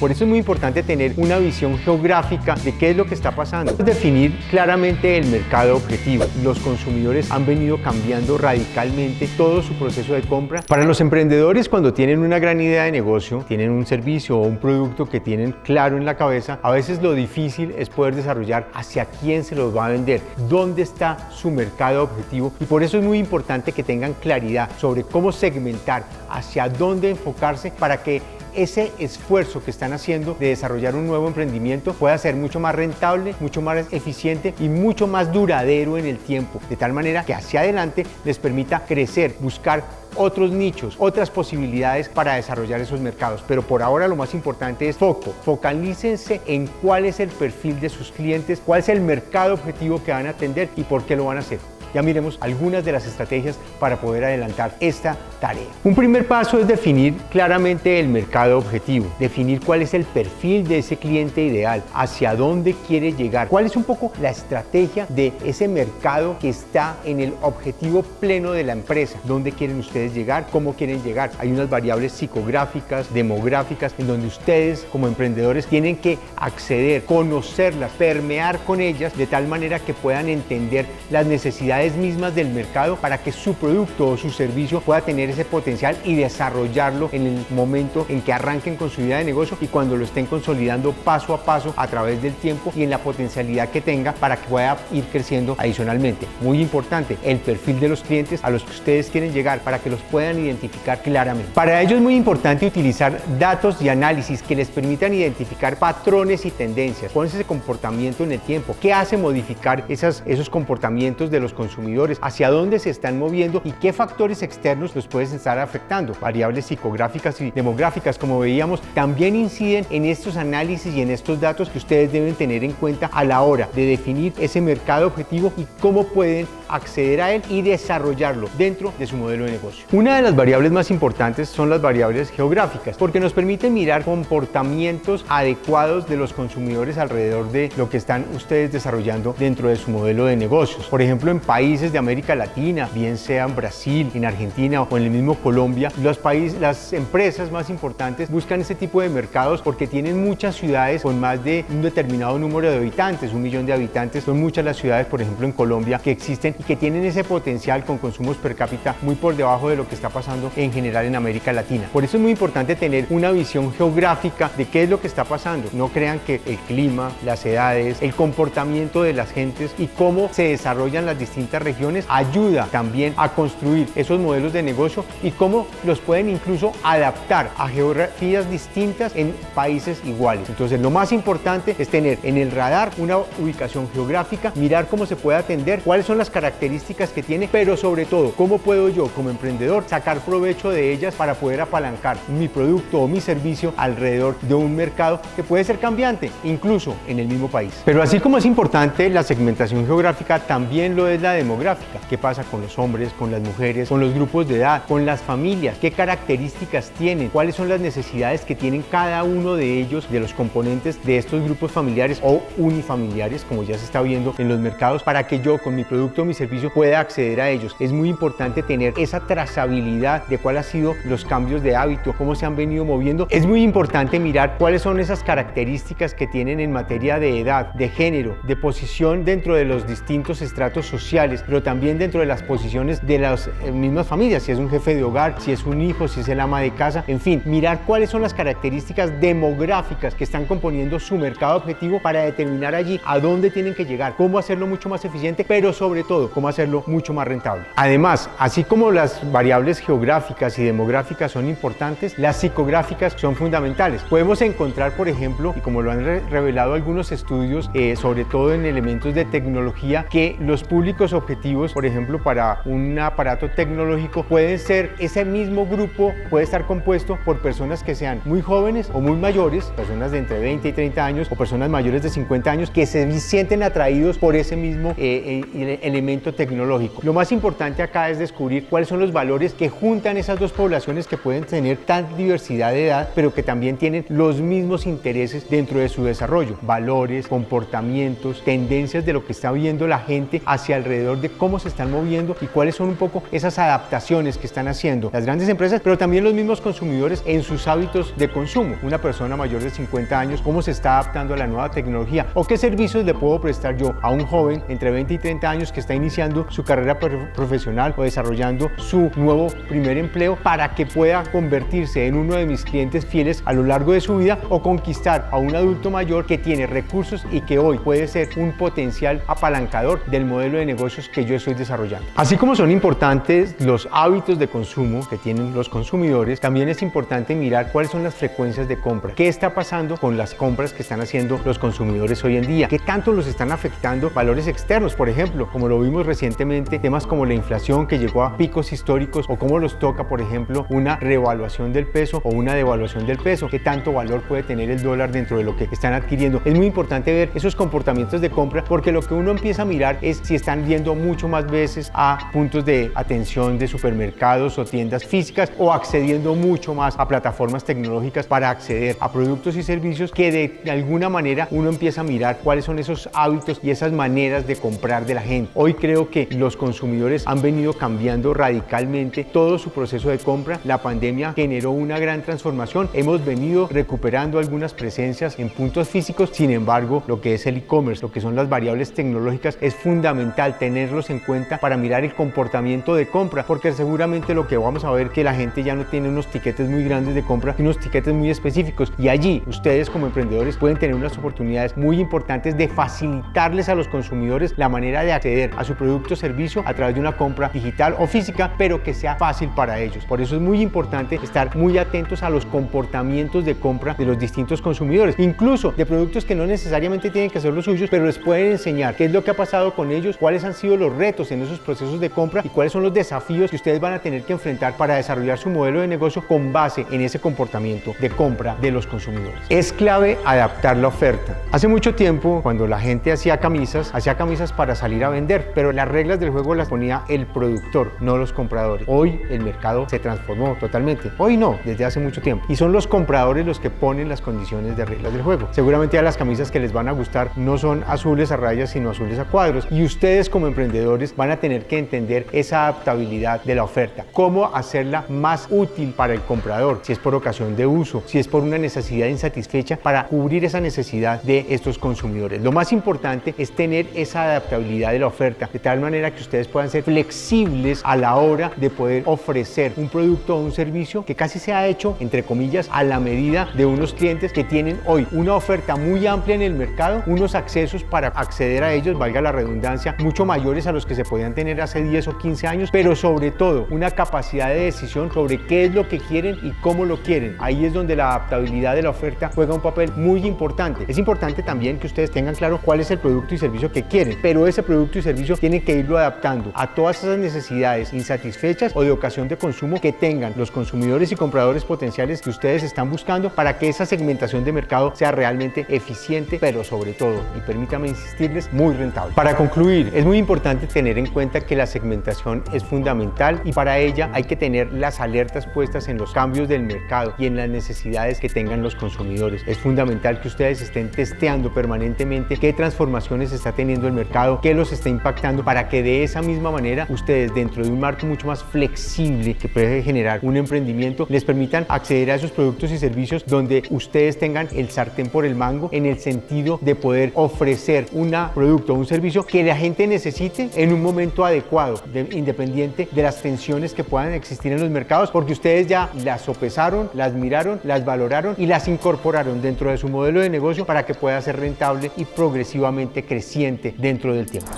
Por eso es muy importante tener una visión geográfica de qué es lo que está pasando. Definir claramente el mercado objetivo. Los consumidores han venido cambiando radicalmente todo su proceso de compra. Para los emprendedores, cuando tienen una gran idea de negocio, tienen un servicio o un producto que tienen claro en la cabeza, a veces lo difícil es poder desarrollar hacia quién se los va a vender, dónde está su mercado objetivo, y por eso es muy importante que tengan claridad sobre cómo segmentar, hacia dónde enfocarse para que ese esfuerzo que están haciendo de desarrollar un nuevo emprendimiento pueda ser mucho más rentable, mucho más eficiente y mucho más duradero en el tiempo, de tal manera que hacia adelante les permita crecer, buscar otros nichos, otras posibilidades para desarrollar esos mercados. Pero por ahora lo más importante es focalícense en cuál es el perfil de sus clientes, cuál es el mercado objetivo que van a atender y por qué lo van a hacer. Ya miremos algunas de las estrategias para poder adelantar esta tarea. Un primer paso es definir claramente el mercado objetivo, definir cuál es el perfil de ese cliente ideal, hacia dónde quiere llegar, cuál es un poco la estrategia de ese mercado que está en el objetivo pleno de la empresa, dónde quieren ustedes llegar, cómo quieren llegar. Hay unas variables psicográficas, demográficas, en donde ustedes como emprendedores tienen que acceder, conocerlas, permear con ellas de tal manera que puedan entender las necesidades mismas del mercado para que su producto o su servicio pueda tener ese potencial y desarrollarlo en el momento en que arranquen con su idea de negocio y cuando lo estén consolidando paso a paso a través del tiempo y en la potencialidad que tenga para que pueda ir creciendo adicionalmente. Muy importante, el perfil de los clientes a los que ustedes quieren llegar para que los puedan identificar claramente. Para ello es muy importante utilizar datos y análisis que les permitan identificar patrones y tendencias. ¿Cuál es ese comportamiento en el tiempo? ¿Qué hace modificar esos comportamientos de los consumidores? ¿Hacia dónde se están moviendo y qué factores externos los pueden estar afectando? Variables psicográficas y demográficas, como veíamos, también inciden en estos análisis y en estos datos que ustedes deben tener en cuenta a la hora de definir ese mercado objetivo y cómo pueden acceder a él y desarrollarlo dentro de su modelo de negocio. Una de las variables más importantes son las variables geográficas, porque nos permiten mirar comportamientos adecuados de los consumidores alrededor de lo que están ustedes desarrollando dentro de su modelo de negocios. Por ejemplo, en países de América Latina, bien sea en Brasil, en Argentina o en el mismo Colombia, las empresas más importantes buscan este tipo de mercados porque tienen muchas ciudades con más de un determinado número de habitantes, 1 millón de habitantes. Son muchas las ciudades, por ejemplo, en Colombia, que existen y que tienen ese potencial con consumos per cápita muy por debajo de lo que está pasando en general en América Latina. Por eso es muy importante tener una visión geográfica de qué es lo que está pasando. No crean que el clima, las edades, el comportamiento de las gentes y cómo se desarrollan las distintas regiones ayuda también a construir esos modelos de negocio y cómo los pueden incluso adaptar a geografías distintas en países iguales. Entonces, lo más importante es tener en el radar una ubicación geográfica, mirar cómo se puede atender, cuáles son las características que tiene, pero sobre todo, cómo puedo yo como emprendedor sacar provecho de ellas para poder apalancar mi producto o mi servicio alrededor de un mercado que puede ser cambiante, incluso en el mismo país. Pero así como es importante la segmentación geográfica, también lo es la demográfica. ¿Qué pasa con los hombres, con las mujeres, con los grupos de edad, con las familias? ¿Qué características tienen? ¿Cuáles son las necesidades que tienen cada uno de ellos, de los componentes de estos grupos familiares o unifamiliares, como ya se está viendo en los mercados, para que yo con mi producto o mi servicio pueda acceder a ellos? Es muy importante tener esa trazabilidad de cuáles han sido los cambios de hábito, cómo se han venido moviendo. Es muy importante mirar cuáles son esas características que tienen en materia de edad, de género, de posición dentro de los distintos estratos sociales, pero también dentro de las posiciones de las mismas familias, si es un jefe de hogar, si es un hijo, si es el ama de casa, en fin, mirar cuáles son las características demográficas que están componiendo su mercado objetivo para determinar allí a dónde tienen que llegar, cómo hacerlo mucho más eficiente, pero sobre todo, cómo hacerlo mucho más rentable. Además, así como las variables geográficas y demográficas son importantes, las psicográficas son fundamentales. Podemos encontrar, por ejemplo, y como lo han revelado algunos estudios, sobre todo en elementos de tecnología, que los públicos objetivos, por ejemplo, para un aparato tecnológico, pueden ser ese mismo grupo, puede estar compuesto por personas que sean muy jóvenes o muy mayores, personas de entre 20 y 30 años o personas mayores de 50 años que se sienten atraídos por ese mismo elemento elemento tecnológico. Lo más importante acá es descubrir cuáles son los valores que juntan esas dos poblaciones que pueden tener tanta diversidad de edad, pero que también tienen los mismos intereses dentro de su desarrollo. Valores, comportamientos, tendencias de lo que está viendo la gente hacia alrededor de cómo se están moviendo y cuáles son un poco esas adaptaciones que están haciendo las grandes empresas, pero también los mismos consumidores en sus hábitos de consumo. Una persona mayor de 50 años, cómo se está adaptando a la nueva tecnología o qué servicios le puedo prestar yo a un joven entre 20 y 30 años que está iniciando su carrera profesional o desarrollando su nuevo primer empleo para que pueda convertirse en uno de mis clientes fieles a lo largo de su vida, o conquistar a un adulto mayor que tiene recursos y que hoy puede ser un potencial apalancador del modelo de negocios que yo estoy desarrollando. Así como son importantes los hábitos de consumo que tienen los consumidores, también es importante mirar cuáles son las frecuencias de compra. ¿Qué está pasando con las compras que están haciendo los consumidores hoy en día? ¿Qué tanto los están afectando valores externos? Por ejemplo, como lo vimos recientemente, temas como la inflación que llegó a picos históricos, o cómo los toca, por ejemplo, una revaluación del peso o una devaluación del peso. ¿Qué tanto valor puede tener el dólar dentro de lo que están adquiriendo? Es muy importante ver esos comportamientos de compra, porque lo que uno empieza a mirar es si están yendo mucho más veces a puntos de atención de supermercados o tiendas físicas, o accediendo mucho más a plataformas tecnológicas para acceder a productos y servicios, que de alguna manera uno empieza a mirar cuáles son esos hábitos y esas maneras de comprar de la gente. Hoy creo que los consumidores han venido cambiando radicalmente todo su proceso de compra. La pandemia generó una gran transformación. Hemos venido recuperando algunas presencias en puntos físicos. Sin embargo, lo que es el e-commerce, lo que son las variables tecnológicas, es fundamental tenerlos en cuenta para mirar el comportamiento de compra, porque seguramente lo que vamos a ver que la gente ya no tiene unos tiquetes muy grandes de compra y unos tiquetes muy específicos, y allí ustedes como emprendedores pueden tener unas oportunidades muy importantes de facilitarles a los consumidores la manera de acceder a su producto o servicio a través de una compra digital o física, pero que sea fácil para ellos. Por eso es muy importante estar muy atentos a los comportamientos de compra de los distintos consumidores, incluso de productos que no necesariamente tienen que ser los suyos, pero les pueden enseñar qué es lo que ha pasado con ellos, cuáles han sido los retos en esos procesos de compra y cuáles son los desafíos que ustedes van a tener que enfrentar para desarrollar su modelo de negocio con base en ese comportamiento de compra de los consumidores. Es clave adaptar la oferta. Hace mucho tiempo, cuando la gente hacía camisas para salir a vender, pero las reglas del juego las ponía el productor, no los compradores. Hoy el mercado se transformó totalmente. Hoy no, desde hace mucho tiempo. Y son los compradores los que ponen las condiciones de reglas del juego. Seguramente a las camisas que les van a gustar no son azules a rayas, sino azules a cuadros. Y ustedes como emprendedores van a tener que entender esa adaptabilidad de la oferta. Cómo hacerla más útil para el comprador, si es por ocasión de uso, si es por una necesidad insatisfecha, para cubrir esa necesidad de estos consumidores. Lo más importante es tener esa adaptabilidad de la oferta, de tal manera que ustedes puedan ser flexibles a la hora de poder ofrecer un producto o un servicio que casi se ha hecho, entre comillas, a la medida de unos clientes que tienen hoy una oferta muy amplia en el mercado, unos accesos para acceder a ellos, valga la redundancia, mucho mayores a los que se podían tener hace 10 o 15 años, pero sobre todo una capacidad de decisión sobre qué es lo que quieren y cómo lo quieren. Ahí es donde la adaptabilidad de la oferta juega un papel muy importante. Es importante también que ustedes tengan claro cuál es el producto y servicio que quieren, pero ese producto y servicio tienen que irlo adaptando a todas esas necesidades insatisfechas o de ocasión de consumo que tengan los consumidores y compradores potenciales que ustedes están buscando, para que esa segmentación de mercado sea realmente eficiente, pero sobre todo, y permítame insistirles, muy rentable. Para concluir, es muy importante tener en cuenta que la segmentación es fundamental, y para ella hay que tener las alertas puestas en los cambios del mercado y en las necesidades que tengan los consumidores. Es fundamental que ustedes estén testeando permanentemente qué transformaciones está teniendo el mercado, qué los está impactando, para que de esa misma manera ustedes, dentro de un marco mucho más flexible que puede generar un emprendimiento, les permitan acceder a esos productos y servicios donde ustedes tengan el sartén por el mango, en el sentido de poder ofrecer un producto o un servicio que la gente necesite en un momento adecuado, independiente de las tensiones que puedan existir en los mercados, porque ustedes ya las sopesaron, las miraron, las valoraron y las incorporaron dentro de su modelo de negocio para que pueda ser rentable y progresivamente creciente dentro del tiempo.